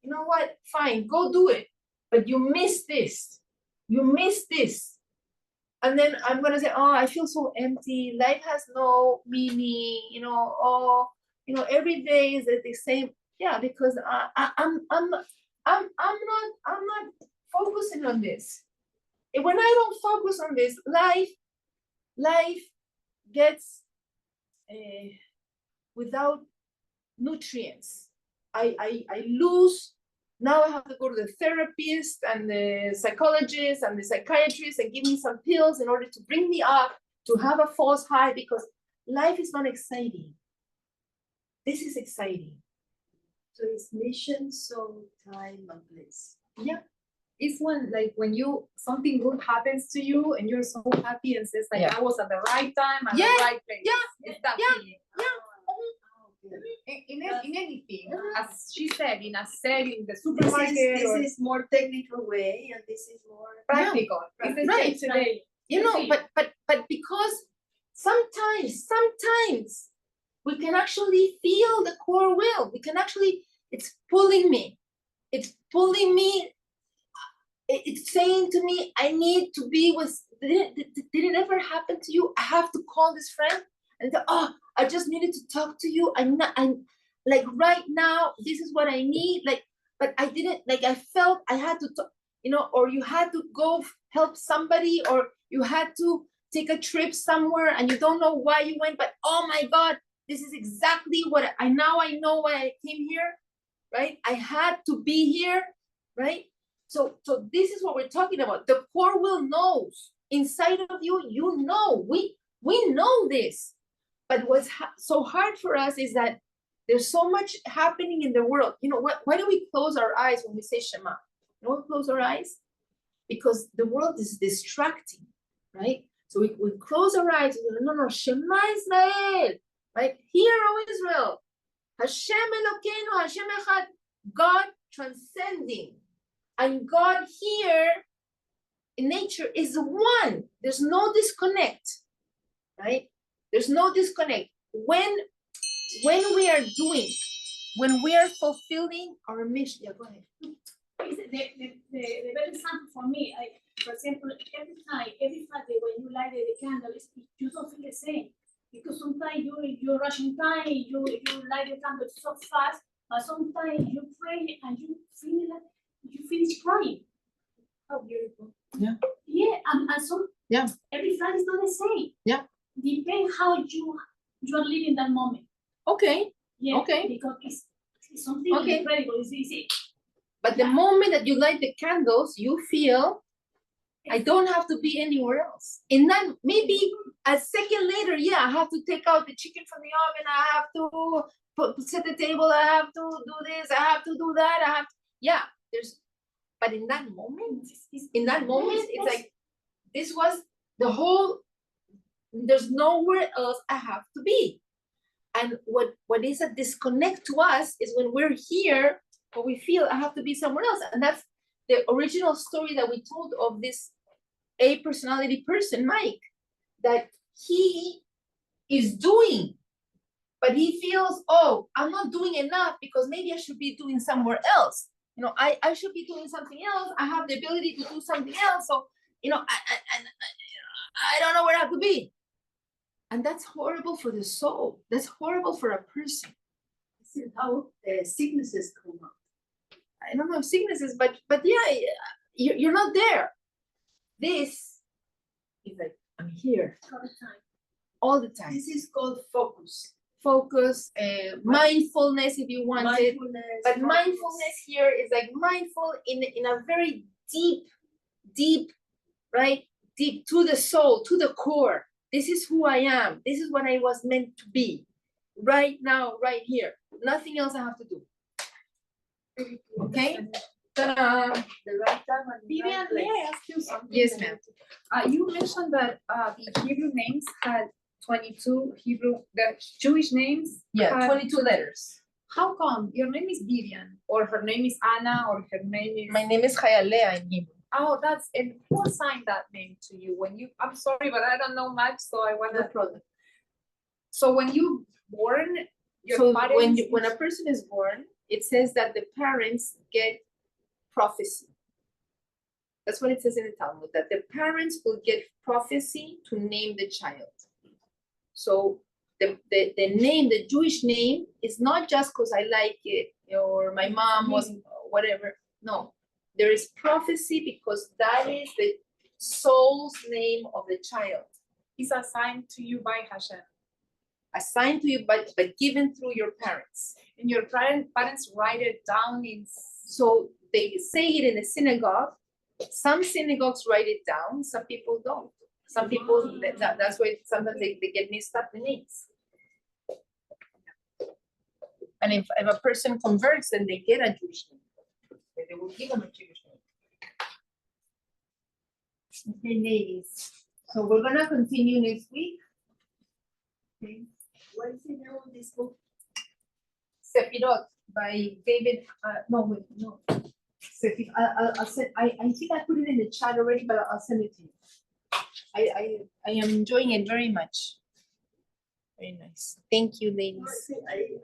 you know what? Fine, go do it. But you missed this. You missed this. And then I'm gonna say, oh, I feel so empty. Life has no meaning. Every day is the same. Yeah, because I'm not focusing on this. And when I don't focus on this, life gets without nutrients. I lose. Now I have to go to the therapist and the psychologist and the psychiatrist and give me some pills in order to bring me up to have a false high, because life is not exciting. This is exciting. So it's mission, soul, time, and place. Yeah. It's when something good happens to you and you're so happy and says like, Yeah. I was at the right time at Yeah, the right place. yeah, It's that yeah, feeling. Okay. In anything, Yeah. as she said, in a setting, the This supermarket, or is more technical way, and this is more practical. It's the Right. day-to-day. But because sometimes we can actually feel the core will. We can actually, it's pulling me. It's pulling me. It's saying to me, I need to be with, did it ever happen to you? I have to call this friend and say, oh, I just needed to talk to you. I'm like right now, this is what I need. But I didn't, I felt I had to talk, or you had to go help somebody, or you had to take a trip somewhere and you don't know why you went, but oh my God, this is exactly what I know why I came here, right? I had to be here, right? So this is what we're talking about. The core will knows inside of you. We know this, but what's so hard for us is that there's so much happening in the world. Why do we close our eyes when we say Shema? We close our eyes because the world is distracting, right? So we close our eyes and we go, no, Shema Israel, right? Hear, O Israel, Hashem Elokeinu, Hashem Echad, God transcending. And God here in nature is one. There's no disconnect, right? There's no disconnect. When we are fulfilling our mission. Yeah, go ahead. The very example for me, for example, every Friday when you light the candle, you don't feel the same. Because sometimes you're rushing time, you light the candle so fast, but sometimes you pray and you feel like you finish crying. How beautiful. Yeah, and so every Friday is not the same. Yeah. Depends how you are living that moment. Okay. Yeah. Okay. Because it's something incredible. It's easy. But the moment that you light the candles, you feel I don't have to be anywhere else. And then maybe a second later, I have to take out the chicken from the oven. I have to set the table. I have to do this. I have to do that. But in that moment, it's like, this was the whole, there's nowhere else I have to be. And what is a disconnect to us is when we're here, but we feel I have to be somewhere else. And that's the original story that we told of this A personality person, Mike, that he is doing, but he feels, oh, I'm not doing enough because maybe I should be doing somewhere else. I should be doing something else. I have the ability to do something else. So, I don't know where I have to be. And that's horrible for the soul. That's horrible for a person. This is how sicknesses come up. I don't know if sicknesses, but you're not there. This is like, I'm here all the time. This is called focus. Focus, mindfulness, if you want it. But focus. mindfulness here is like mindful in a very deep right? Deep to the soul, to the core. This is who I am. This is what I was meant to be. Right now, right here. Nothing else I have to do. Okay? Ta-da! The right time and the Vivian, right may place. I ask you something? Yes, ma'am. You mentioned that the Hebrew names had 22 the Jewish names. Yeah, had 22 letters. How come your name is Vivian, or her name is Anna, or her name is? My name is Chayalea in Hebrew. Oh, and who assigned that name to you? I'm sorry, but I don't know much, so I No wanna. problem. So when you born, your So parents. when a person is born, it says that the parents get prophecy. That's what it says in the Talmud, that the parents will get prophecy to name the child. So the name, the Jewish name, is not just because I like it or my mom was whatever. No, there is prophecy because that is the soul's name of the child. Is assigned to you by Hashem. Assigned to you, but given through your parents. And your parents write it down in. So they say it in a synagogue. Some synagogues write it down, some people don't. Some people, that's why sometimes they get mixed up the names. And if a person converts, then they get a Jewish name. They will give them a Jewish name. Okay, ladies. So we're gonna continue next week. Okay. What is the name of this book? Sefirot by David. No. Sefirot. I'll send. I think I put it in the chat already, but I'll send it to you. I am enjoying it very much. Very nice. Thank you, ladies. No, I